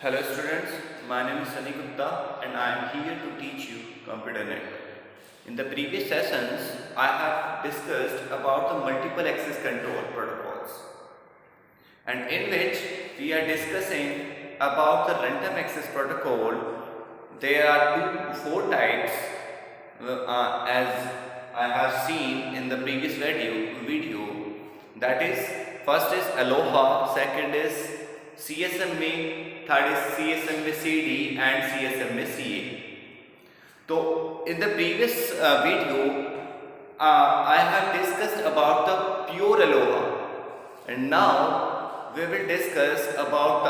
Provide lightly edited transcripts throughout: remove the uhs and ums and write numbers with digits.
Hello students, my name is Sunny Gupta and I am here to teach you ComputerNet. In the previous sessions, I have discussed about the multiple access control protocols, and in which we are discussing about the runtime access protocol. There are four types as I have seen in the previous video. That is, first is Aloha, second is CSMA, third is CSMA CD and CSMA CA. So in the previous video, I have discussed about the pure Aloha, and now we will discuss about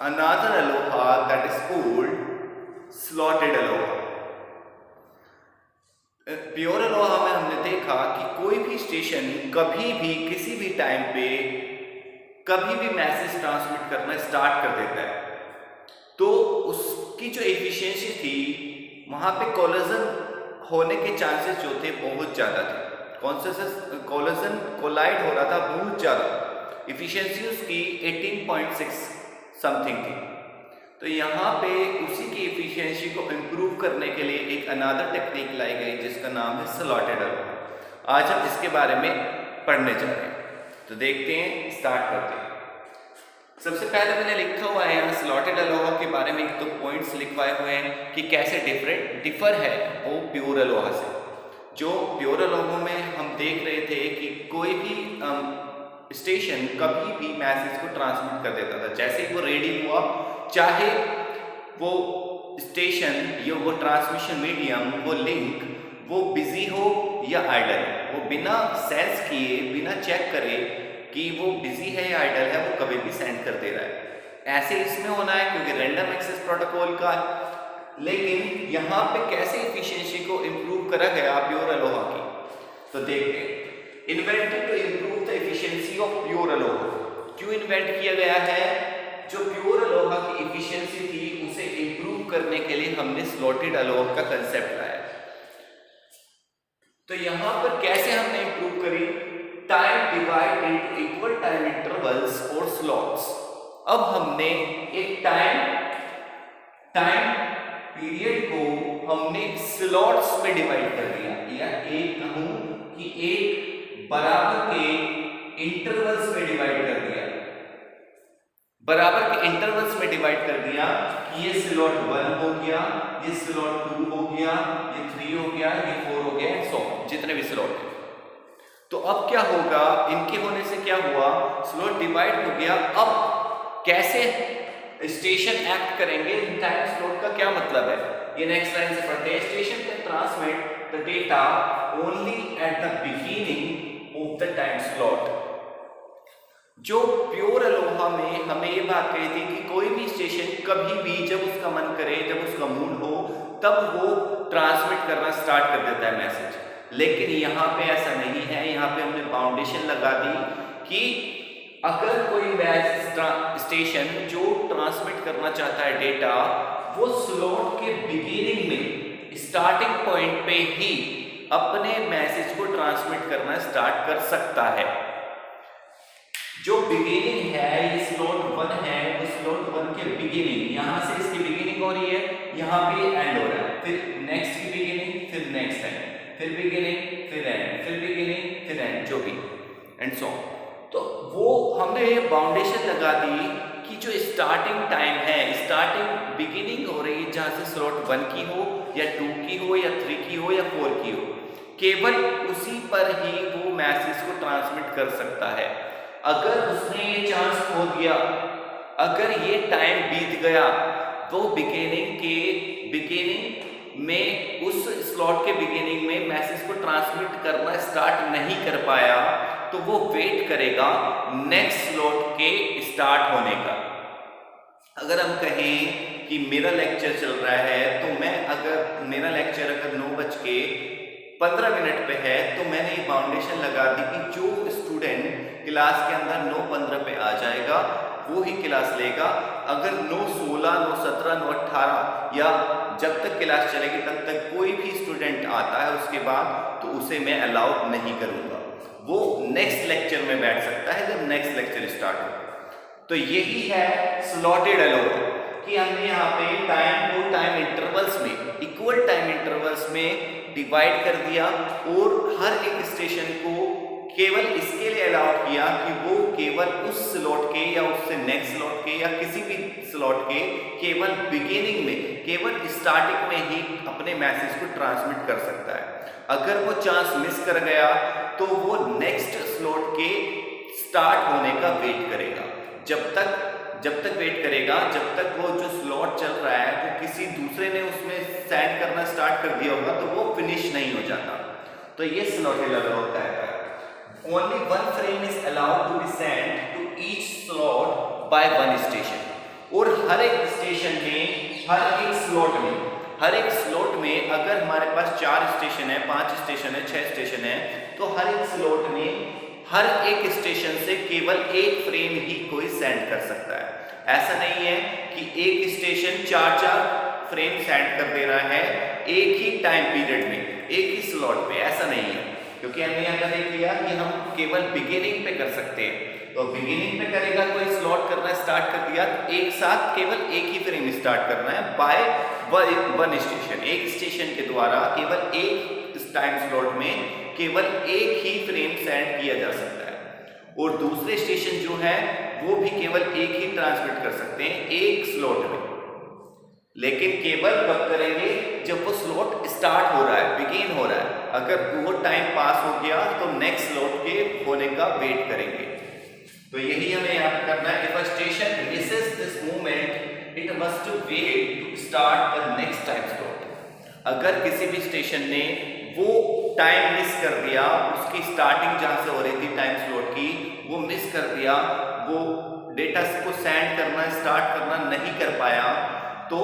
another Aloha that is called slotted Aloha. Pure Aloha में हमने देखा कि कोई भी station कभी भी किसी भी टाइम पे कभी भी मैसेज ट्रांसमिट करना स्टार्ट कर देता है, तो उसकी जो एफिशिएंसी थी वहाँ पे कोलिजन होने के चांसेस जो थे बहुत ज़्यादा थे। कोलिजन कोलाइड हो रहा था बहुत ज़्यादा, एफिशिएंसी उसकी 18.6 समथिंग थी। तो यहाँ पे उसी की एफिशिएंसी को इम्प्रूव करने के लिए एक अनदर टेक्निक लाई गई जिसका नाम है स्लॉटेड अलोहा। आज हम इसके बारे में पढ़ने जा रहे हैं, तो देखते हैं, स्टार्ट करते हैं। सबसे पहले मैंने लिखा हुआ है यहाँ स्लॉटेड अलोहा के बारे में एक तो पॉइंट्स लिखवाए हुए हैं कि कैसे डिफर है वो प्योर अलोहा से। जो प्योर अलोहा में हम देख रहे थे कि कोई भी स्टेशन कभी भी मैसेज को ट्रांसमिट कर देता था, जैसे ही वो रेडी हुआ, चाहे वो स्टेशन या वो ट्रांसमिशन मीडियम, वो लिंक, वो बिजी हो या आइडल, वो बिना सेंस किए, बिना चेक करे कि वो बिजी है या आइडल है, वो कभी भी सेंड कर दे रहा है। ऐसे इसमें होना है क्योंकि रैंडम एक्सेस प्रोटोकॉल का है। लेकिन यहाँ पे कैसे एफिशिएंसी को इम्प्रूव करा गया प्योर अलोहा की, तो देखते हैं। Invented to improve the efficiency of pure ALOHA. क्यों इन्वेंट किया गया है? जो प्योर अलोहा की एफिशिएंसी थी उसे इम्प्रूव करने के लिए हमने स्लॉटेड अलोहा का कंसेप्ट लाया। तो यहाँ पर कैसे हमने इम्प्रूव करी? Time divide into equal time intervals और स्लॉट्स। अब हमने एक टाइम पीरियड को हमने स्लॉट्स में डिवाइड कर दिया, या एक कहूं कि एक बराबर के इंटरवल्स में डिवाइड कर दिया, बराबर के इंटरवल्स में डिवाइड कर दिया कि ये स्लॉट 1 हो गया, ये स्लॉट 2 हो गया, ये 3 हो गया, ये 4 हो गया, सो जितने भी स्लॉट है। तो अब क्या होगा, इनके होने से क्या हुआ, स्लॉट डिवाइड हो गया। अब कैसे स्टेशन एक्ट करेंगे, टाइम स्लॉट का क्या मतलब है, ये नेक्स्ट लाइन से पढ़ते हैं। Station can transmit the data only at the beginning of the time slot. जो प्योर अलोहा में हमें ये बात कही थी कि कोई भी स्टेशन कभी भी जब उसका मन करे, जब उसका मूड हो, तब वो ट्रांसमिट करना स्टार्ट कर देता है मैसेज। लेकिन यहाँ पे ऐसा नहीं है। यहाँ पे हमने बाउंडेशन लगा दी कि अगर कोई स्टेशन जो ट्रांसमिट करना चाहता है डेटा, वो स्लॉट के बिगिनिंग में, स्टार्टिंग पॉइंट पे ही अपने मैसेज को ट्रांसमिट करना स्टार्ट कर सकता है। जो बिगिनिंग है, ये स्लॉट 1 है, वो स्लॉट 1 के बिगिनिंग, यहां से इसकी बिगिनिंग हो रही है, यहां पे एंड हो रहा है, फिर नेक्स्ट की बिगिनिंग, फिर नेक्स्ट एंड, फिर बिगिनिंग, फिर एंड, फिर बिगिनिंग, फिर एंड, जो भी एंड सो। तो वो हमने ये बाउंडेशन लगा दी कि जो स्टार्टिंग टाइम है, स्टार्टिंग बिगिनिंग हो रही है जहां से स्लॉट 1 की हो या 2 की हो या 3 की हो या 4 की हो, केवल उसी पर ही वो मैसेज को ट्रांसमिट कर सकता है। अगर उसने ये चांस खो दिया, अगर ये टाइम बीत गया, तो बिगिनिंग में, उस स्लॉट के बिगिनिंग में मैसेज को ट्रांसमिट करना स्टार्ट नहीं कर पाया, तो वो वेट करेगा नेक्स्ट स्लॉट के स्टार्ट होने का। अगर हम कहें कि मेरा लेक्चर चल रहा है, तो मेरा लेक्चर अगर 9:15 पे है, तो मैंने ये बाउंडेशन लगा दी कि जो स्टूडेंट क्लास के अंदर 9:15 पे आ जाएगा वो ही क्लास लेगा। अगर 9:16, 9:17, 9:18 या जब तक क्लास चलेगी तब तक कोई भी स्टूडेंट आता है उसके बाद, तो उसे मैं अलाउ नहीं करूँगा। वो नेक्स्ट लेक्चर में बैठ सकता है जब नेक्स्ट लेक्चर स्टार्ट हो। तो यही है स्लॉटेड अलोहा। कि हमने यहाँ पे टाइम को टाइम इंटरवल्स में, इक्वल टाइम इंटरवल्स में डिवाइड कर दिया और हर एक स्टेशन को केवल इसके लिए अलाउ किया कि वो केवल उस स्लॉट के या उससे नेक्स्ट स्लॉट के या किसी भी स्लॉट के केवल बिगिनिंग में, केवल स्टार्टिंग में ही अपने मैसेज को ट्रांसमिट कर सकता है। अगर वो चांस मिस कर गया तो वो नेक्स्ट स्लॉट के स्टार्ट होने का वेट करेगा। जब तक वेट करेगा जब तक वो जो स्लॉट चल रहा है वो किसी दूसरे ने उसमें सेंड करना स्टार्ट कर दिया होगा तो वो फिनिश नहीं हो जाता। तो ये स्लॉटेड अलॉट कहता है। Only one frame is allowed to be sent to each slot by one station। और हर एक स्टेशन में, हर एक स्लॉट में अगर हमारे पास 4 स्टेशन है, 5 स्टेशन है, 6 स्टेशन है, तो हर एक स्लॉट में हर एक स्टेशन से केवल एक फ्रेम ही कोई सेंड कर सकता है। ऐसा नहीं है कि एक स्टेशन 4 फ्रेम सेंड कर दे रहा है एक ही टाइम पीरियड में, एक ही स्लॉट पे, ऐसा नहीं है। क्योंकि हमने यहाँ देख लिया कि हम केवल बिगिनिंग पे कर सकते हैं, तो बिगिनिंग पे करेगा कोई स्लॉट करना स्टार्ट कर दिया तो एक साथ केवल एक ही फ्रेम स्टार्ट करना है बाय वन स्टेशन। एक स्टेशन के द्वारा केवल एक टाइम स्लॉट में केवल एक ही फ्रेम सेंड किया जा सकता है और दूसरे स्टेशन जो है वो भी केवल एक ही ट्रांसमिट कर सकते हैं एक स्लॉट में, लेकिन केवल कब करेंगे जब वो स्लॉट स्टार्ट हो रहा है, बिगिन हो रहा है। अगर वो टाइम पास हो गया तो नेक्स्ट स्लॉट के होने का वेट करेंगे। तो यही हमें यहाँ पे करना है। If a station misses this movement it must wait to start the next time slot. अगर किसी भी स्टेशन ने वो टाइम मिस कर दिया, उसकी स्टार्टिंग जहां से हो रही थी टाइम स्लॉट की वो मिस कर दिया, वो डेटा को सेंड करना स्टार्ट करना नहीं कर पाया, तो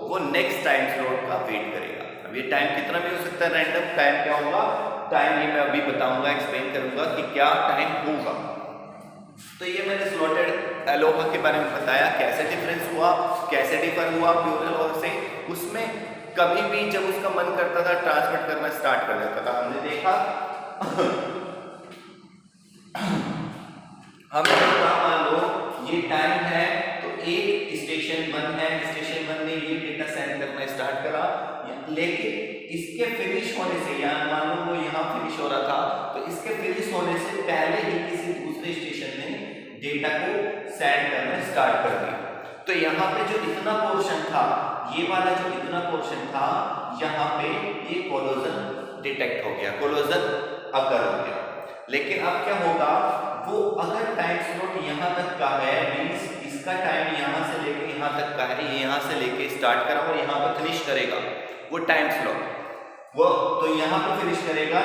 वो नेक्स्ट टाइम स्लॉट का वेट करेगा। अब ये टाइम कितना भी हो सकता है, रैंडम टाइम क्या होगा, टाइम ये मैं अभी बताऊंगा, एक्सप्लेन करूंगा कि क्या टाइम होगा। तो ये मैंने स्लॉटेड अलोहा के बारे में बताया, कैसे डिफरेंस हुआ, कैसे डिफर हुआ प्लूरल और से। उसमें कभी भी जब उसका मन करता था ट्रांसमिट करना स्टार्ट कर देता था। हमने देखा हमने देखा मान लो ये टाइम है तो एक स्टेशन 1 है, स्टेशन 1 ने ये डेटा सेंड करना स्टार्ट करा, लेकिन इसके फिनिश होने से, या मान लो वो यहाँ फिनिश हो रहा था तो इसके फिनिश होने से पहले ही किसी दूसरे स्टेशन ने डेटा को सेंड करना स्टार्ट कर दिया। तो यहाँ पे जो इतना पोर्शन था, ये वाला जो इतना पोर्शन था, यहाँ पे ये कोलिजन डिटेक्ट हो गया, कोलिजन अकर हो गया। लेकिन अब क्या होगा, वो अगर टाइम स्लॉट यहाँ तक का है, मींस इसका टाइम यहाँ से लेके यहाँ तक का है, यहाँ से लेके स्टार्ट करा और यहाँ पे फिनिश करेगा वो टाइम स्लॉट, वो तो यहाँ पे फिनिश करेगा।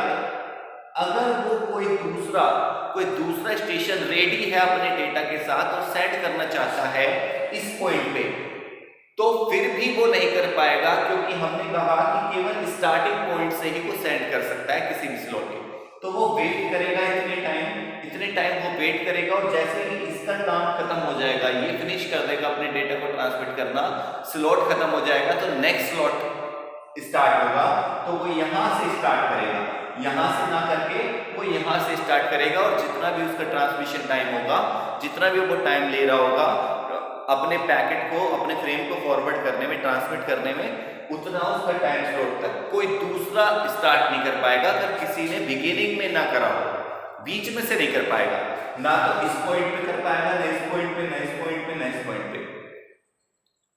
अगर वो कोई दूसरा स्टेशन रेडी है अपने डेटा के साथ और सेंड करना चाहता है इस पॉइंट पे, तो फिर भी वो नहीं कर पाएगा, क्योंकि हमने कहा कि केवल स्टार्टिंग पॉइंट से ही वो सेंड कर सकता है किसी भी स्लॉट के। तो वो वेट करेगा इतने टाइम वो वेट करेगा, और जैसे ही इसका काम खत्म हो जाएगा, ये फिनिश कर देगा अपने डेटा को ट्रांसमिट करना, स्लॉट खत्म हो जाएगा तो नेक्स्ट स्लॉट स्टार्ट होगा, तो वो यहाँ से स्टार्ट करेगा, यहाँ से ना करके वो यहाँ से स्टार्ट करेगा, और जितना भी उसका ट्रांसमिशन टाइम होगा, जितना भी वो टाइम ले रहा होगा अपने पैकेट को, अपने फ्रेम को फॉरवर्ड करने में, ट्रांसमिट करने में, उतना उसका टाइम स्लॉट तक कोई दूसरा स्टार्ट नहीं कर पाएगा। अगर किसी ने बिगिनिंग में ना करा हो, बीच में से नहीं कर पाएगा, ना तो इस पॉइंट पे कर पाएगा, ना इस पॉइंट पे, ना इस पॉइंट पे, ना इस पॉइंट पे,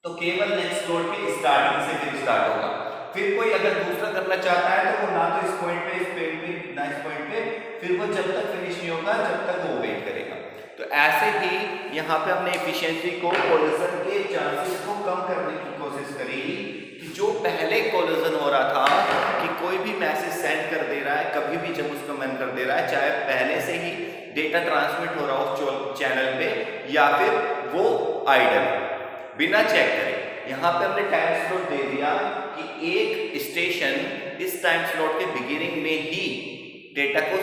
तो केवल नेक्स्ट स्लॉट के स्टार्टिंग से फिर स्टार्ट होगा। फिर कोई अगर दूसरा करना चाहता है तो वो ना तो इस पॉइंट पे, इस पॉइंट पे, ना इस पॉइंट पे, फिर वो जब तक फिनिश नहीं होगा जब तक वो वेट करेगा। तो ऐसे ही यहाँ पे हमने एफिशिएंसी को, कोलिजन के चांसेस को कम करने की कोशिश करी कि जो पहले कोलिजन हो रहा था कि कोई भी मैसेज सेंड कर दे रहा है कभी भी जब उसका मन कर दे रहा है, चाहे पहले से ही डेटा ट्रांसमिट हो रहा हो उस चैनल पे या फिर वो आइडल बिना चेक करे। यहाँ पे हमने टाइम स्लॉट दे दिया कि एक स्टेशन इस टाइम स्लॉट के बिगिनिंग में ही डेटा को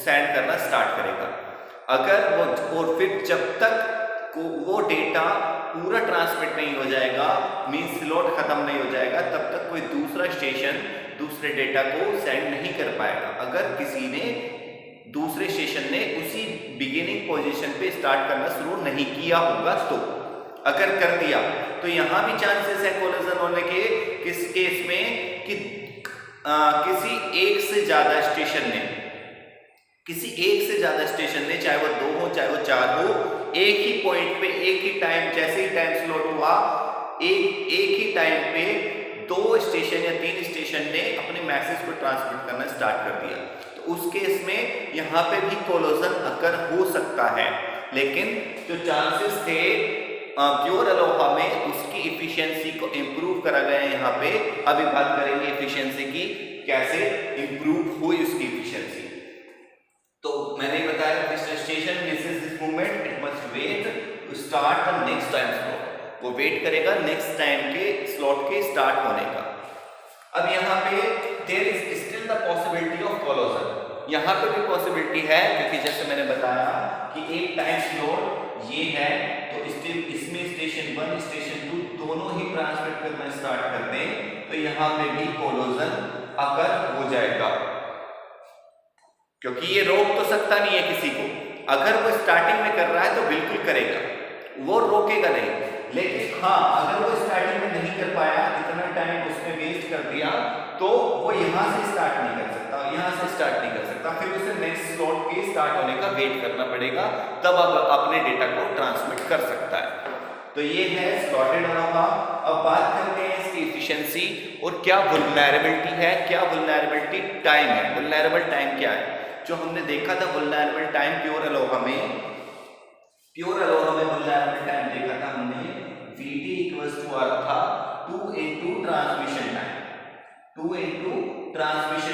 सेंड करना स्टार्ट करेगा। अगर वो, और फिर जब तक वो डेटा पूरा ट्रांसमिट नहीं हो जाएगा, मींस स्लॉट खत्म नहीं हो जाएगा, तब तक कोई दूसरा स्टेशन दूसरे डेटा को सेंड नहीं कर पाएगा। अगर किसी ने, दूसरे स्टेशन ने उसी बिगिनिंग पोजीशन पे स्टार्ट करना शुरू नहीं किया होगा तो। अगर कर दिया तो यहां भी चांसेस है कोलिजन होने के। किस केस में कि किसी एक से ज्यादा स्टेशन ने, चाहे वो 2 हो चाहे वो 4 हो, एक ही पॉइंट पे एक ही टाइम, जैसे ही टाइम स्लॉट हुआ एक ही टाइम पे 2 स्टेशन या 3 स्टेशन ने अपने मैसेज को ट्रांसमिट करना स्टार्ट कर दिया, तो उस केस में यहाँ पे भी कोलिजन अकर हो सकता है। लेकिन जो चांसेस थे प्योर अलोहा में, उसकी इफिशियंसी को इंप्रूव करा गया है यहाँ पे। अभी बात करेंगे इफिशियंसी की, कैसे इंप्रूव हुई उसकी इफिशियंसी। तो मैंने बताया station misses this movement, it must wait to start the next time slot. वो वेट करेगा नेक्स्ट टाइम के स्लॉट के स्टार्ट होने का। अब यहाँ पे there is still the possibility of collision, यहाँ पे भी पॉसिबिलिटी है, क्योंकि जैसे मैंने बताया कि एक टाइम स्लॉट ये है, तो स्टिल इसमें स्टेशन 1 स्टेशन 2 दोनों ही ट्रांसमिट करना स्टार्ट कर दें, तो यहाँ पे भी कोलिजन अकर हो जाएगा, क्योंकि ये रोक तो सकता नहीं है किसी को। अगर वो स्टार्टिंग में कर रहा है तो बिल्कुल करेगा, वो रोकेगा नहीं। लेकिन हाँ, अगर वो स्टार्टिंग में नहीं कर पाया, इतना टाइम उसने वेस्ट कर दिया, तो वो यहाँ से स्टार्ट नहीं कर सकता, यहाँ से स्टार्ट नहीं कर सकता, फिर उसे नेक्स्ट स्लॉट के स्टार्ट होने का वेट करना पड़ेगा, तब अब अपने डेटा को ट्रांसमिट कर सकता है। तो ये है स्लॉटेड अलोहा। अब बात करते हैं इसकी एफिशिएंसी और क्या वल्नरेबिलिटी है, क्या वल्नरेबिलिटी टाइम है। वल्नरेबल टाइम क्या है, जो हमने देखा था वल्नरेबल टाइम प्योर अलोहा में वल्नरेबल टाइम देखा था हमने, Vt इक्वल्स टू आर था 2 into ट्रांसमिशन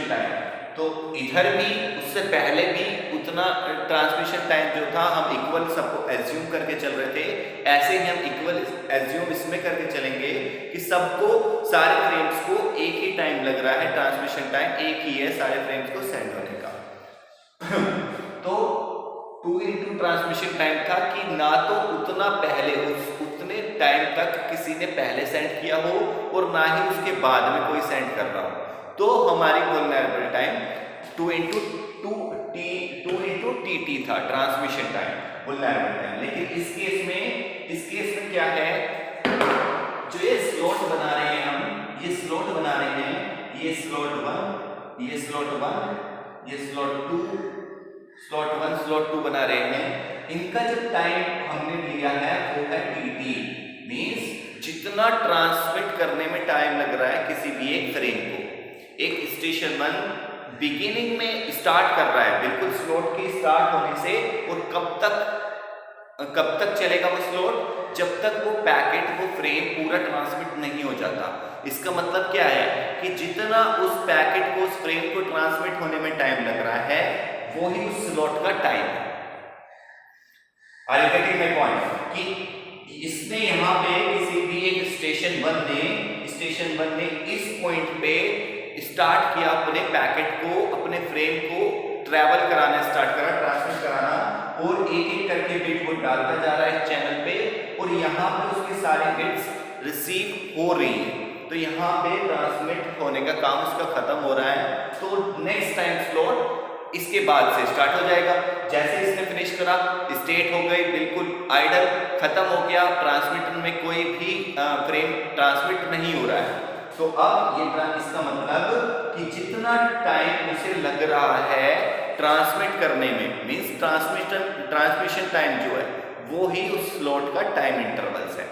टाइम। तो इधर भी उससे पहले भी उतना ट्रांसमिशन टाइम जो था हम इक्वल सबको एज्यूम करके चल रहे थे, ऐसे ही हम इक्वल एज्यूम इसमें करके चलेंगे कि सबको, सारे फ्रेम्स को एक ही टाइम लग रहा है, ट्रांसमिशन टाइम एक ही है सारे फ्रेम्स को सेंड होने का। तो 2 into ट्रांसमिशन टाइम था कि ना तो उतना पहले उतने टाइम तक किसी ने पहले सेंड किया हो और ना ही उसके बाद में कोई सेंड कर रहा हो, तो हमारी वल्नरेबल टाइम 2 into tt था ट्रांसमिशन टाइम, वल्नरेबल टाइम। लेकिन इस केस में क्या है, जो ये स्लॉट बना रहे हैं हम, ये स्लॉट बना रहे हैं, ये स्लॉट 1, ये स्लॉट 1, ये स्लॉट 2, स्लॉट 1 स्लॉट 2 बना रहे हैं, इनका जो टाइम हमने लिया है वो है tt, मींस जितना ट्रांसमिट करने में टाइम लग रहा है किसी भी एक फ्रेम को। एक स्टेशन 1 बिगिनिंग में स्टार्ट कर रहा है, बिल्कुल स्लॉट के स्टार्ट होने से, और कब तक चलेगा वो स्लॉट, जब तक वो पैकेट, वो फ्रेम पूरा ट्रांसमिट नहीं हो जाता। इसका मतलब क्या है कि जितना उस पैकेट को, उस फ्रेम को ट्रांसमिट होने में टाइम लग रहा है, वो ही उस स्लॉट का टाइम है। Are you getting my point, कि इसने यहाँ पे किसी भी एक स्टेशन 1 ने इस पॉइंट पे स्टार्ट किया अपने पैकेट को, अपने फ्रेम को ट्रैवल कराना स्टार्ट करा, ट्रांसमिट कराना, और एक एक करके बिट वो डालता जा रहा है चैनल पे, और यहाँ पे उसके सारे बिट्स रिसीव हो रही है, तो यहाँ पे ट्रांसमिट होने का काम उसका खत्म हो रहा है। तो नेक्स्ट टाइम स्लॉट इसके बाद से स्टार्ट हो जाएगा। जैसे इसने फिनिश करा, स्टेट हो गई बिल्कुल आइडल, खत्म हो गया, ट्रांसमिटर में कोई भी फ्रेम ट्रांसमिट नहीं हो रहा है। तो अब ये इसका मतलब कि जितना टाइम उसे लग रहा है ट्रांसमिट करने में, मींस ट्रांसमिशन टाइम जो है वो ही उस स्लॉट का टाइम इंटरवल्स है,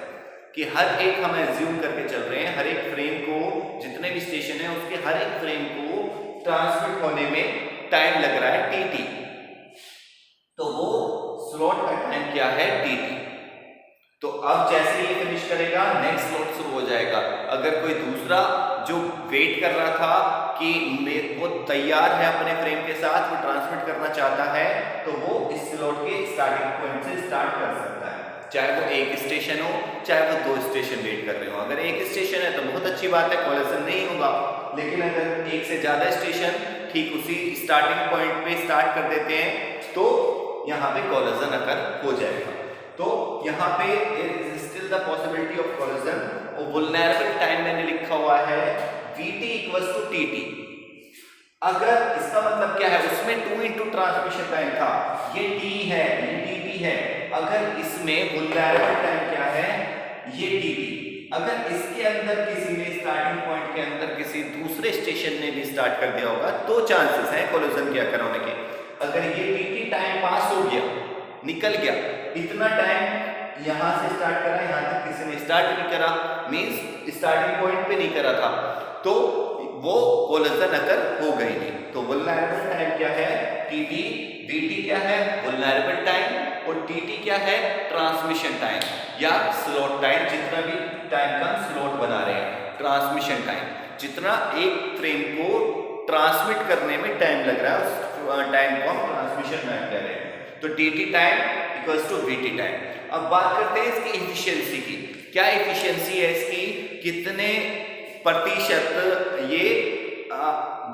कि हर एक हम एज्यूम करके चल रहे हैं, हर एक फ्रेम को, जितने भी स्टेशन है उसके हर एक फ्रेम को ट्रांसमिट होने में टाइम लग रहा है tt, तो वो स्लॉट का टाइम क्या है tt। तो अब जैसे ये फिनिश करेगा, नेक्स्ट स्लॉट शुरू हो जाएगा। अगर कोई दूसरा जो वेट कर रहा था कि वो तैयार है अपने फ्रेम के साथ, वो ट्रांसमिट करना चाहता है, तो वो इस स्लॉट के स्टार्टिंग पॉइंट से स्टार्ट कर सकता है, चाहे वो एक स्टेशन हो, चाहे वो 2 स्टेशन वेट कर रहे हो। अगर एक स्टेशन है तो बहुत अच्छी बात है, कोलिजन नहीं होगा। लेकिन अगर एक से ज्यादा स्टेशन ठीक उसी स्टार्टिंग पॉइंट पे स्टार्ट कर देते हैं, तो यहाँ पे कोलिजन अकर हो जाएगा। तो यहाँ पे still the possibility of collision, और वल्नरेबल टाइम मैंने लिखा हुआ है Vt इक्वल्स टू tt। अगर इसका मतलब क्या है, उसमें 2 into ट्रांसमिशन टाइम था, ये t है, ये tt है। अगर इसमें वल्नरेबल टाइम क्या क्या है, ये टीटी। अगर इसके अंदर किसी ने स्टार्टिंग पॉइंट के अंदर किसी दूसरे स्टेशन ने भी स्टार्ट कर दिया होगा तो चांसेस हैं कोलिजन के अकर होने के। अगर ये टीटी टाइम पास हो गया, निकल गया, इतना टाइम यहां से स्टार्ट करा, यहां तक किसी ने स्टार्ट नहीं करा, मींस स्टार्टिंग पॉइंट पे नहीं करा था, तो वो कोलिजन अकर हो गई नहीं। तो वल्नरेबल टाइम क्या है, टीटी। वीटी क्या है, वल्नरेबल टाइम, और टीटी क्या है, ट्रांसमिशन टाइम या स्लॉट टाइम। जितना भी टाइम का स्लॉट बना रहे हैं, ट्रांसमिशन टाइम, जितना एक फ्रेम को ट्रांसमिट करने में टाइम लग रहा है उस टाइम को हम ट्रांसमिशन टाइम कह रहे हैं। तो TT time equals to VT time. अब बात करते हैं इसकी एफिशिएंसी की। क्या एफिशिएंसी है इसकी, कितने प्रतिशत ये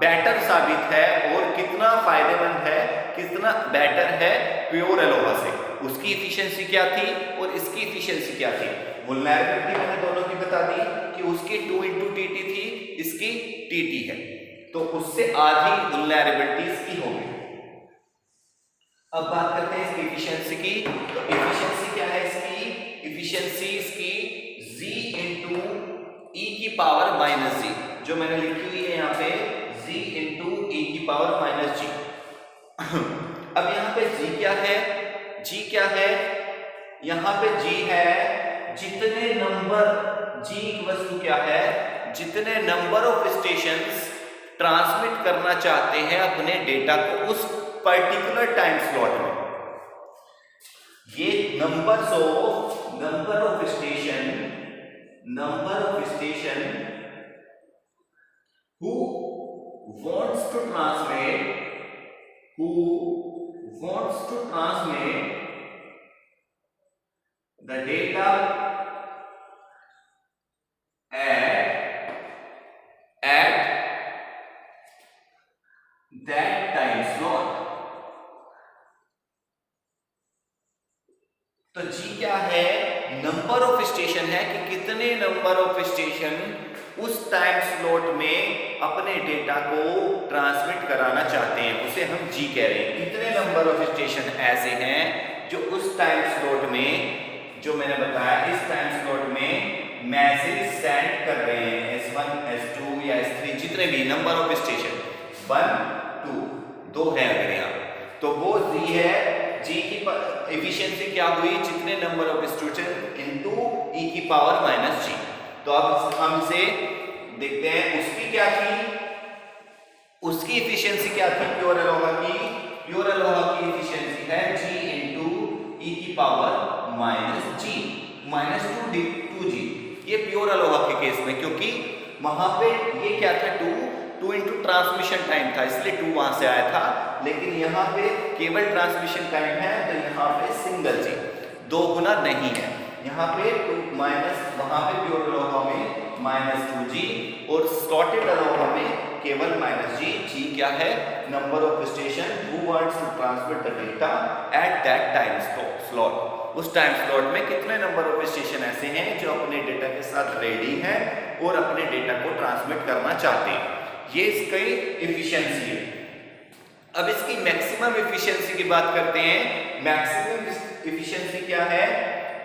बेटर साबित है और कितना फायदेमंद है, कितना बेटर है प्योर एलोहा से, उसकी एफिशिएंसी क्या थी और इसकी एफिशिएंसी क्या थी। वल्नरेबिलिटी मैंने दोनों की बता दी कि उसकी 2 × टीटी थी, इसकी टीटी है, तो उससे आधी वल्नरेबिलिटी इसकी होगी। अब बात करते हैं इसकी एफिशिएंसी की। तो एफिशिएंसी क्या है इसकी, एफिशिएंसी इसकी G × e⁻⁻g, जो मैंने लिखी हुई है यहाँ पे G × e⁻⁻g। अब यहाँ पे G क्या है, G क्या है, यहाँ पे G है जितने नंबर, G की वस्तु क्या है, जितने नंबर ऑफ स्टेशंस ट्रांसमिट करना चाहते हैं अपने डेटा को उस पर्टिकुलर टाइम स्लॉट में। ये number of station who wants to transmit the data at that time slot। तो G क्या है, नंबर ऑफ स्टेशन है कि कितने नंबर ऑफ स्टेशन उस टाइम स्लॉट में अपने डेटा को ट्रांसमिट कराना चाहते हैं, उसे हम G कह रहे हैं। कितने नंबर ऑफ स्टेशन ऐसे हैं जो उस टाइम स्लॉट में, जो मैंने बताया इस टाइम स्लॉट में मैसेज सेंड कर रहे हैं, S1 S2 या S3, जितने भी नंबर ऑफ स्टेशन 1 2 है अगर यहाँ, तो वो G है। G की एफिशिएंसी क्या हुई, जितने number of station into e⁻⁻g। तो अब हम इसे देखते हैं, उसकी क्या थी, उसकी एफिशिएंसी क्या थी प्योर एलोहा की। प्योर एलोहा की एफिशिएंसी है G × e⁻⁻g -2g। ये प्योर एलोहा के केस में, क्योंकि वहां पे ये क्या था, 2 × ट्रांसमिशन टाइम था, इसलिए 2 वहां से आया था। लेकिन यहाँ पे केवल ट्रांसमिशन टाइम है, तो यहाँ पे सिंगल G, 2 गुना नहीं है। यहाँ पे 2 माइनस, वहां पे प्योर एलोहा में -2g और स्लॉटेड एलोहा में केवल -g। G क्या है, number of station who wants to transmit the data at that time slot. उस टाइम स्लॉट में कितने नंबर ऑफ स्टेशन ऐसे हैं जो अपने डेटा के साथ रेडी हैं और अपने डेटा को ट्रांसमिट करना चाहते हैं। ये इसकी एफिशिएंसी है। अब इसकी मैक्सिमम एफिशिएंसी की बात करते हैं। मैक्सिमम एफिशिएंसी क्या है,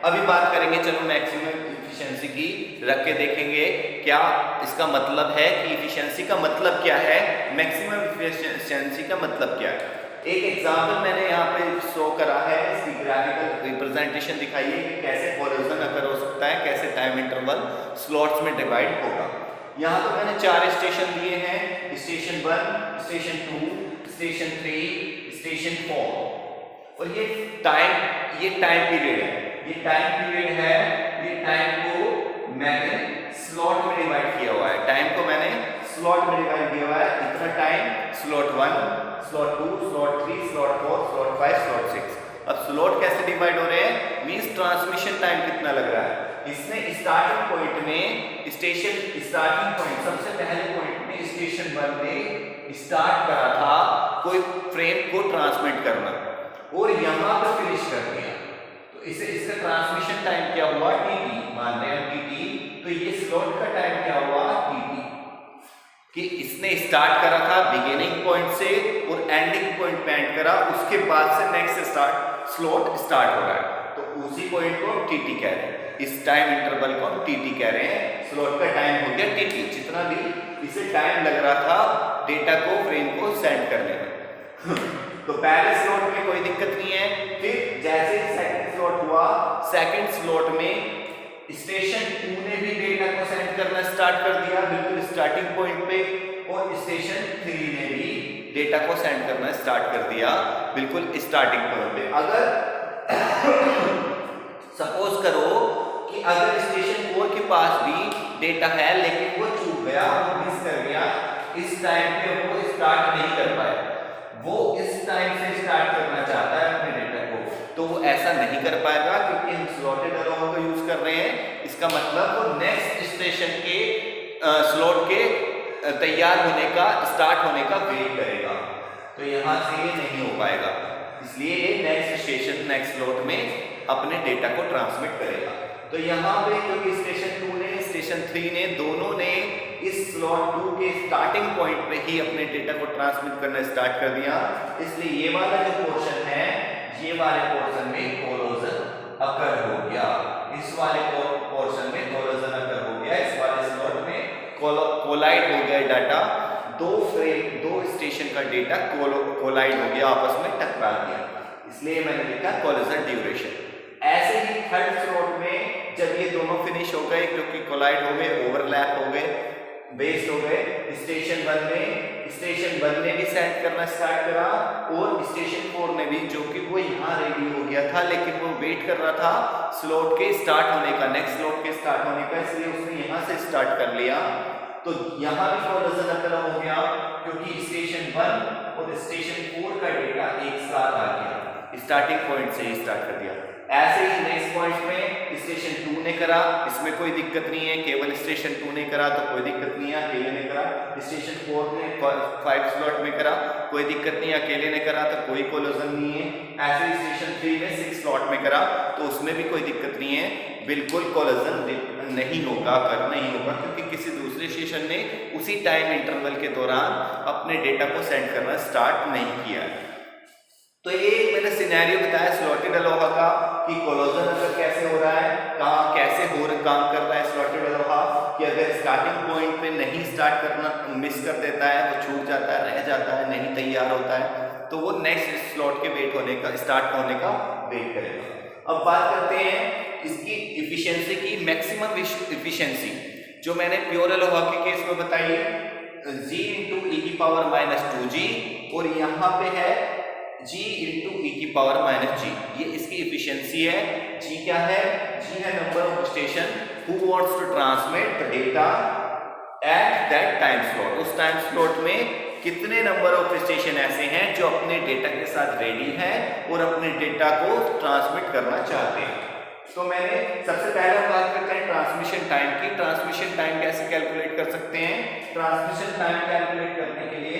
अभी बात करेंगे। चलो मैक्सिमम एफिशिएंसी की रख के देखेंगे क्या इसका मतलब है, कि एफिशिएंसी का मतलब क्या है, मैक्सिमम एफिशिएंसी का मतलब क्या है। एक एग्जांपल मैंने यहाँ पे शो करा है, इसकी ग्राफिकल रिप्रेजेंटेशन दिखाई है कि कैसे कोलिजन अकर हो सकता है, कैसे टाइम इंटरवल स्लॉट्स में डिवाइड होगा। यहाँ तो मैंने 4 स्टेशन दिए हैं, स्टेशन 1, स्टेशन 2, स्टेशन 3, स्टेशन 4, और ये टाइम पीरियड है। ये टाइम पीरियड है, ये टाइम को मैंने स्लॉट में डिवाइड किया हुआ है, टाइम को मैंने स्लॉट में डिवाइड किया हुआ है। इतना time slot 1, slot 2, slot 3, slot 4, slot 5, slot 6। अब स्लॉट कैसे डिवाइड हो रहे हैं, मींस ट्रांसमिशन टाइम कितना लग रहा है। इसने स्टार्टिंग पॉइंट में स्टार्टिंग पॉइंट सबसे पहले पॉइंट में स्टेशन 1 में स्टार्ट करा था कोई फ्रेम को ट्रांसमिट करना और यहां पर फिनिश कर दिया, तो इसका ट्रांसमिशन टाइम क्या हुआ, टीटी मान रहे हैं टीटी। तो ये स्लॉट का टाइम क्या हुआ, टीटी, कि इसने स्टार्ट करा था बिगिनिंग पॉइंट से और एंडिंग पॉइंट पे एंड करा, उसके बाद से नेक्स्ट स्लॉट स्टार्ट हो रहा है, तो उसी पॉइंट को टीटी कह रहे हैं। इस टाइम इंटरवल को हम टीटी कह रहे हैं, स्लॉट का टाइम हो गया टीटी, जितना भी इसे टाइम लग रहा था डेटा को फ्रेम को सेंड करने में। तो पहले स्लॉट में कोई दिक्कत नहीं है। फिर जैसे सेकंड स्लॉट हुआ, सेकंड स्लॉट में स्टेशन 2 ने भी डेटा को सेंड करना स्टार्ट कर दिया बिल्कुल स्टार्टिंग पॉइंट पे, और स्टेशन 3 ने भी डेटा को सेंड करना स्टार्ट कर दिया बिल्कुल स्टार्टिंग पॉइंट पे। अगर सपोज करो कि अगर स्टेशन 4 के पास भी डेटा है लेकिन वो चूक गया, वो मिस कर गया, इस टाइम पे वो स्टार्ट नहीं कर पाया, वो इस टाइम से स्टार्ट करना चाहता है अपने डेटा को, तो वो ऐसा नहीं कर पाएगा क्योंकि हम स्लॉटेड अलाउ को यूज कर रहे हैं। इसका मतलब वो नेक्स्ट स्टेशन के स्लॉट के तैयार होने का, स्टार्ट होने का वेट करेगा, तो यहां से ये नहीं हो पाएगा, इसलिए ये नेक्स्ट स्टेशन नेक्स्ट स्लॉट में अपने डेटा को ट्रांसमिट करेगा। तो यहाँ पे क्योंकि स्टेशन 2 ने स्टेशन 3 ने दोनों ने इस स्लॉट 2 के स्टार्टिंग पॉइंट पे ही अपने डेटा को ट्रांसमिट करना स्टार्ट कर दिया, इसलिए ये वाला जो पोर्शन है, ये वाले पोर्शन में कोलोजन अकर हो गया, इस वाले पोर्शन में कोलोजन अकर हो गया, इस वाले स्लॉट में कोलाइड हो गया डाटा, दो स्टेशन का डेटा कोलाइड हो गया, आपस में टकरा गया, इसलिए मैंने लिखा कोलिजन ड्यूरेशन। ऐसे ही थर्ड स्लॉट में जब ये दोनों फिनिश हो गए, क्योंकि कोलाइड हो गए, ओवरलैप हो गए, वेस्ट हो गए, स्टेशन 1 ने भी सेंड करना स्टार्ट करा, और स्टेशन 4 ने भी, जो कि वो यहाँ रेडी हो गया था लेकिन वो वेट कर रहा था स्लॉट के स्टार्ट होने का, नेक्स्ट स्लॉट के स्टार्ट होने का, इसलिए उसने यहाँ से स्टार्ट कर लिया। तो यहाँ भी कोलिजन अकर हो गया क्योंकि स्टेशन 1 और स्टेशन 4 का डेटा एक साथ आ गया, स्टार्टिंग पॉइंट से ही स्टार्ट कर दिया। ऐसे ही नेक्स्ट पॉइंट में स्टेशन 2 ने करा, इसमें कोई दिक्कत नहीं है, केवल स्टेशन 2 ने करा तो कोई दिक्कत नहीं है, अकेले ने करा। स्टेशन 4 ने 5 स्लॉट में करा, कोई दिक्कत नहीं है, अकेले ने करा तो कोई कोलिजन नहीं है। ऐसे ही स्टेशन 3 ने 6 स्लॉट में करा तो उसमें भी कोई दिक्कत नहीं है, बिल्कुल कोलिजन नहीं होगा, कर नहीं होगा, क्योंकि किसी दूसरे स्टेशन ने उसी टाइम इंटरवल के दौरान अपने डेटा को सेंड करना स्टार्ट नहीं किया है। तो ये मैंने सिनेरियो बताया स्लॉटेड अलोहा का कि कोलिजन अगर कैसे हो रहा है, कहाँ कैसे काम कर रहा है स्लॉटेड अलोहा, कि अगर स्टार्टिंग पॉइंट पे नहीं स्टार्ट करना, मिस कर देता है, वो छूट जाता है, रह जाता है, नहीं तैयार होता है, तो वो नेक्स्ट स्लॉट के वेट होने का, स्टार्ट होने का वेट करेगा। अब बात करते हैं इसकी इफिशियंसी की, मैक्सिमम इफिशियंसी जो मैंने प्योर अलोहा के केस में बताई है, g × e⁻²g, और यहाँ पे है g × e⁻−g, ये इसकी इफिशियंसी है। g क्या है? g है number of station who wants to transmit the data at that time slot, उस टाइम स्लॉट में कितने नंबर ऑफ स्टेशन ऐसे हैं जो अपने डेटा के साथ रेडी हैं और अपने डेटा को ट्रांसमिट करना चाहते हैं। तो मैंने सबसे पहले बात करते हैं ट्रांसमिशन टाइम की। ट्रांसमिशन टाइम कैसे कैलकुलेट कर सकते हैं? ट्रांसमिशन टाइम कैलकुलेट करने के लिए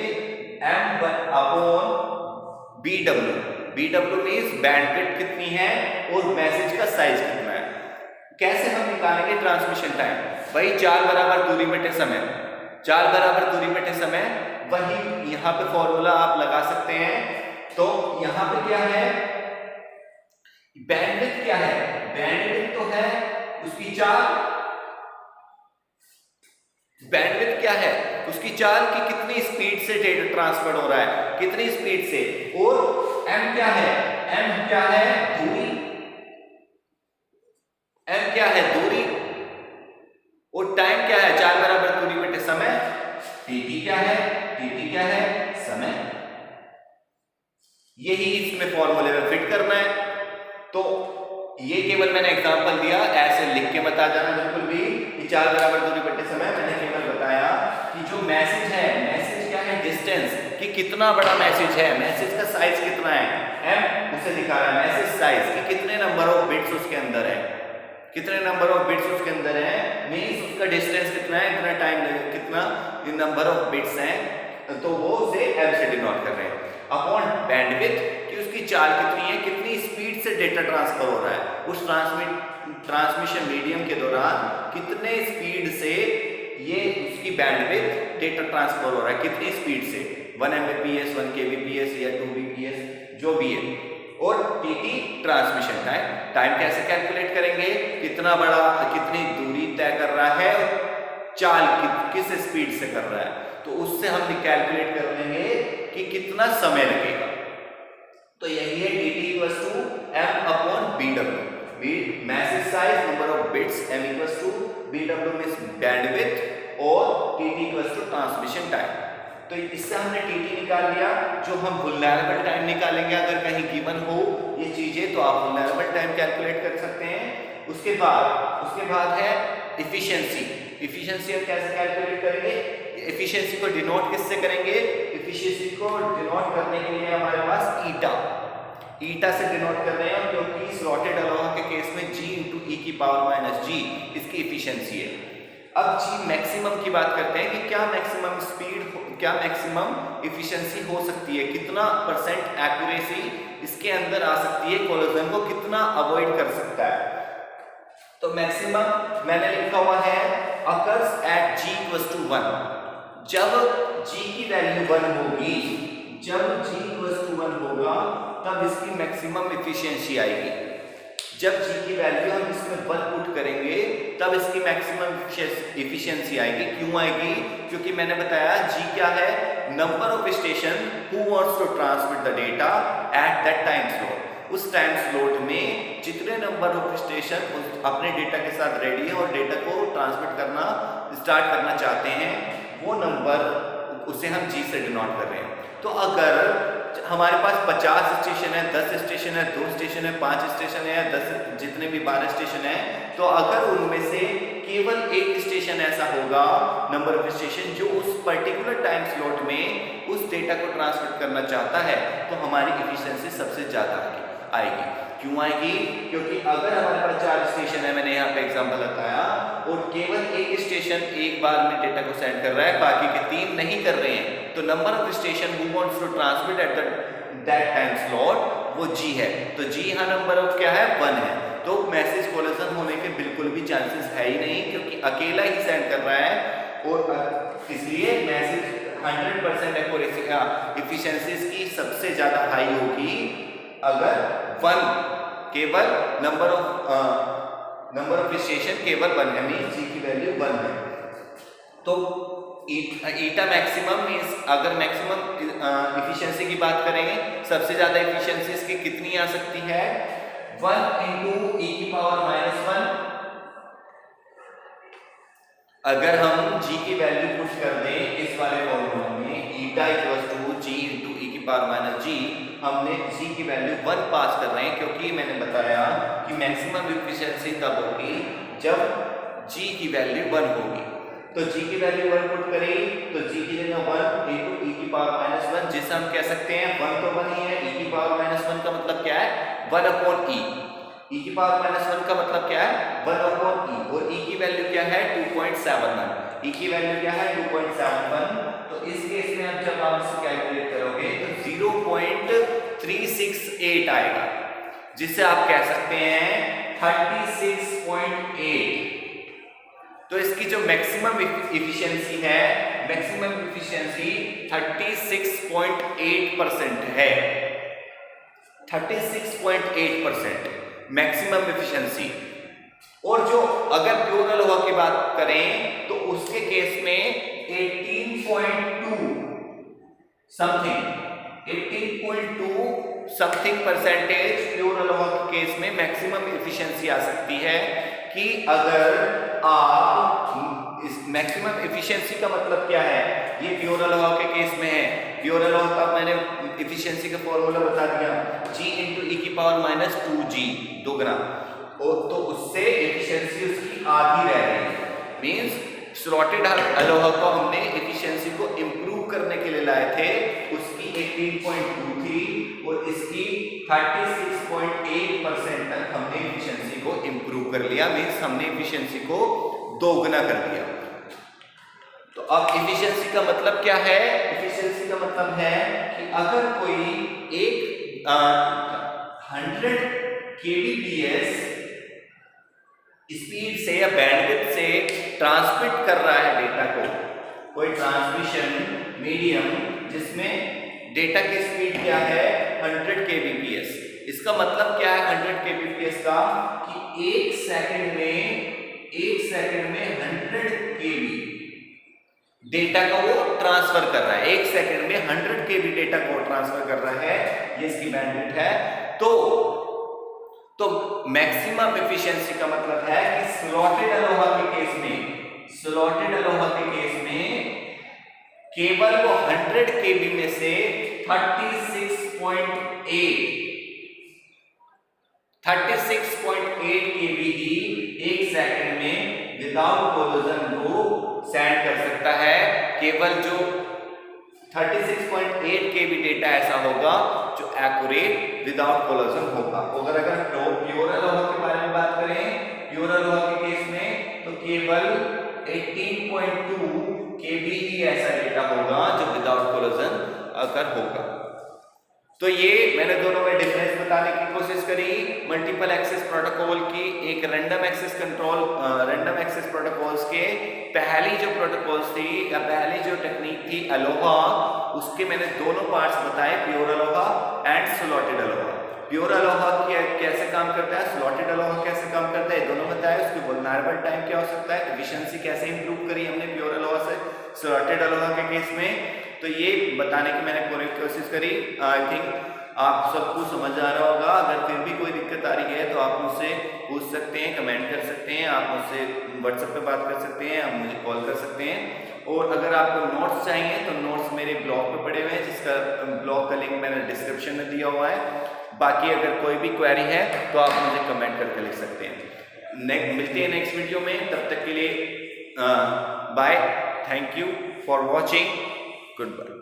m/bw, bw मींस बैंडविड्थ कितनी है और मैसेज का साइज कितना है। कैसे हम निकालेंगे ट्रांसमिशन टाइम? वही 4 बराबर दूरी बटे समय, 4 बराबर दूरी बटे समय, वही यहाँ पे फॉर्मूला आप लगा सकते हैं। तो यहाँ पे क्या है, बैंडविड्थ क्या है? बैंडविड्थ तो है उसकी 4, बैंडविड्थ क्या है उसकी 4 की कितनी स्पीड से डेटा ट्रांसफर हो रहा है, कितनी स्पीड से, और m क्या है? m क्या है? दूरी, m क्या है? दूरी, और टाइम क्या है? 4 बराबर दूरी बटे समय। dt क्या है? dt क्या है? समय। यही इसमें फॉर्मूले में फिट करना है। तो ये केवल मैंने एग्जांपल दिया, ऐसे लिख के बता जाना बिल्कुल भी कि 4 बराबर दूरी बटे समय। मैंने केवल बताया कि जो मैसेज है, मैसेज क्या है? डिस्टेंस, कि कितना बड़ा मैसेज है, मैसेज का साइज कितना है, m उसे दिखा रहा है। मैसेज साइज कि कितने नंबर ऑफ बिट्स उसके अंदर है, कितने नंबर ऑफ बिट्स उसके अंदर है, मींस उसका डिस्टेंस कितना है, कितना टाइम लगेगा, कितना नंबर ऑफ बिट्स हैं, तो वो उसे m से डिनोट कर रहे हैं। अपॉन बैंडविड्थ कि उसकी 4 कितनी है, कितनी स्पीड से डेटा ट्रांसफर हो रहा है, उस ट्रांसमिशन मीडियम के दौरान कितने स्पीड से ये उसकी बैंडविड्थ डेटा ट्रांसफर हो रहा है, कितनी स्पीड से, 1 Mbps, 1 kbps या 2 bps जो भी है। और टीटी ट्रांसमिशन टाइम कैसे कैलकुलेट करेंगे, कितना बड़ा कितनी दूरी तय कर रहा है, चाल किस स्पीड से कर रहा है, तो उससे हम कैलकुलेट कर लेंगे कि कितना समय लगेगा। तो यही है dt equals to m upon bw, message size, number of bits, m equals to bw means bandwidth और tt equals to transmission time. तो इससे हमने tt निकाल लिया। जो हम वुलनेरेबल टाइम निकालेंगे अगर कहीं गिवन हो ये चीजें, तो आप वुलनेरेबल टाइम कैलकुलेट कर सकते हैं। उसके बाद है इफिशिएंसी। इफिशिएंसी हम कैसे कैलकुलेट करेंगे, इफिशिएंसी को डिनोट किससे करेंगे, इफिशिएंसी को डिनोट करने के लिए हमारे पास ईटा से डिनोट कर रहे हैं, क्योंकि स्लॉटेड अलोहा के केस में g इंटू ई की पावर माइनस जी इसकी इफिशिएंसी है। अब जी मैक्सिमम की बात करते हैं कि क्या मैक्सिमम स्पीड, क्या मैक्सिमम इफिशिएंसी हो सकती है, कितना परसेंट एक्यूरेसी इसके अंदर आ सकती है, कोलिजन को कितना अवॉइड कर सकता है। तो मैक्सिमम मैंने लिखा हुआ है occurs at g equals to 1। जब g की वैल्यू 1 होगी, जब g इक्वल्स टू 1 होगा तब इसकी मैक्सिमम इफिशिएंसी आएगी। जब g की वैल्यू हम इसमें 1 पुट करेंगे तब इसकी मैक्सिमम इफिशिएंसी आएगी। क्यों आएगी, क्योंकि मैंने बताया g क्या है, number of station who wants to transmit the data at that time slot. उस टाइम स्लॉट में जितने नंबर ऑफ स्टेशन अपने डेटा के साथ रेडी है और डेटा को ट्रांसमिट करना स्टार्ट करना चाहते हैं, वो नंबर उसे हम जी से डिनोट कर रहे हैं। तो अगर हमारे पास 50 स्टेशन है, 10 स्टेशन है, 2 स्टेशन है, 5 स्टेशन है, 10 जितने भी 12 स्टेशन है, तो अगर उनमें से केवल एक स्टेशन ऐसा होगा, नंबर ऑफ स्टेशन, जो उस पर्टिकुलर टाइम स्लॉट में उस डेटा को ट्रांसमिट करना चाहता है, तो हमारी एफिशिएंसी सबसे ज्यादा आएगी। क्यों आएगी, क्योंकि अगर हमारे पास 4 स्टेशन है, मैंने यहाँ पे एग्जांपल बताया, और केवल एक स्टेशन एक बार में डेटा को सेंड कर रहा है, बाकी के 3 नहीं कर रहे हैं, तो number of station who wants to transmit at that time slot वो जी है। तो जी यहाँ नंबर ऑफ क्या है, 1 है। तो मैसेज कोलिजन होने के बिल्कुल भी चांसेस है ही नहीं, क्योंकि अकेला ही सेंड कर रहा है, और इसलिए मैसेज 100% एक्यूरेसी एफिशिएंसी की सबसे ज्यादा हाई होगी अगर 1 केवल नंबर ऑफ स्टेशन केवल 1 है, मींस जी की वैल्यू 1 है। तो ईटा मैक्सिमम मींस अगर मैक्सिमम एफिशिएंसी की बात करेंगे, सबसे ज्यादा एफिशिएंसी इसकी कितनी आ सकती है, 1 इंटू ई की पावर माइनस 1। अगर हम g की वैल्यू पुट कर दें इस वाले फॉर्मूला में, ईटा इक्वल्स टू g इंटू ई की पावर माइनस जी, हमने g की वैल्यू 1 पास कर रहे हैं, क्योंकि मैंने बताया कि मैक्सिमम एफिशिएंसी तब होगी जब g की वैल्यू 1 होगी। तो g की वैल्यू 1 पुट करें तो g की जगह 1 इंटू ई की पावर माइनस 1, जिसे हम कह सकते हैं 1 तो 1 ही है, e की पावर माइनस 1 का मतलब क्या है, 1 अपॉन e। e की पावर माइनस 1 का मतलब क्या है, 1 अपॉन e, और e की वैल्यू क्या है, 2.71। e की वैल्यू क्या है, 2.71। तो इस केस में अब जब आप इसे कैलकुलेट करोगे तो 0.368 आएगा, जिसे आप कह सकते हैं 36.8। तो इसकी जो मैक्सिमम इफिशिएंसी है, मैक्सिमम इफिशिएंसी 36.8% है, 36.8% मैक्सिमम एफिशिएंसी। और जो अगर प्योर अलोहा की बात करें तो उसके केस में 18.2 समथिंग परसेंटेज प्योर अलोहा के केस में मैक्सिमम एफिशिएंसी आ सकती है। कि अगर आप इस मैक्सिमम एफिशिएंसी का मतलब क्या है, ये प्योर अलोहा के केस में है। प्योर अलोहा का मैंने एफिशिएंसी का फॉर्मूला बता दिया, g इंटू ई की पावर माइनस 2g, दोगुना, और तो उससे एफिशिएंसी उसकी आधी रह रही है। मींस स्लॉटेड अलोहा को हमने एफिशिएंसी को इंप्रूव करने के लिए लाए थे, उसकी 18.2 थी और इसकी 36.8% तक हमने एफिशिएंसी को इंप्रूव कर लिया। मींस हमने एफिशिएंसी को दोगुना कर दिया। तो अब एफिशिएंसी का मतलब क्या है, एफिशिएंसी का मतलब है कि अगर कोई एक 100 kbps स्पीड से या बैंडविड्थ से ट्रांसमिट कर रहा है डेटा को, कोई ट्रांसमिशन मीडियम जिसमें डेटा की स्पीड क्या है 100 kbps, इसका मतलब क्या है 100 kbps का, कि एक सेकंड में 100 kb डेटा का वो ट्रांसफर कर रहा है। एक सेकंड में 100 kb डेटा को ट्रांसफर कर रहा है, ये इसकी बैंडविड्थ है। तो मैक्सिमम एफिशिएंसी का मतलब है कि स्लॉटेड अलोहा के केस में केवल वो 100 kb में से 36.8 kb ही एक सेकंड में विदाउट कोलिजन को सेंड कर सकता है। केवल जो 36.8 kb डेटा ऐसा होगा जो एक्यूरेट विदाउट कोलिजन होगा। अगर प्योर अलोहा के बारे में बात करें, प्योर अलोहा के केस में तो केवल 18.2 kb ही ऐसा डेटा होगा जो विदाउट कोलिजन अगर होगा। तो ये मैंने दोनों में डिफरेंस बताने की कोशिश करी। मल्टीपल एक्सेस प्रोटोकॉल की एक रैंडम एक्सेस प्रोटोकॉल्स के पहली जो प्रोटोकॉल्स थी या पहली जो टेक्निक थी अलोहा, उसके मैंने दोनों पार्ट्स बताए, pure Aloha and slotted Aloha. Pure Aloha कैसे काम करता है, स्लॉटेड अलोहा कैसे काम करता है, दोनों बताए। उसकी वल्नरेबल टाइम क्या हो सकता है, एफिशिएंसी कैसे इंप्रूव करी हमने प्योर अलोहा से स्लॉटेड अलोहा के केस में। तो ये बताने की मैंने पूरी कोशिश करी। आई थिंक आप सबको समझ आ रहा होगा। अगर फिर भी कोई दिक्कत आ रही है तो आप मुझसे पूछ सकते हैं, कमेंट कर सकते हैं, आप मुझसे व्हाट्सएप पे बात कर सकते हैं, आप मुझे कॉल कर सकते हैं। और अगर आपको नोट्स चाहिए तो नोट्स मेरे ब्लॉग पे पड़े हुए हैं, जिसका ब्लॉग का लिंक मैंने डिस्क्रिप्शन में दिया हुआ है। बाकी अगर कोई भी क्वेरी है तो आप मुझे कमेंट करके लिख सकते हैं। मिलते हैं नेक्स्ट वीडियो में, तब तक के लिए bye, thank you for watching, good bye.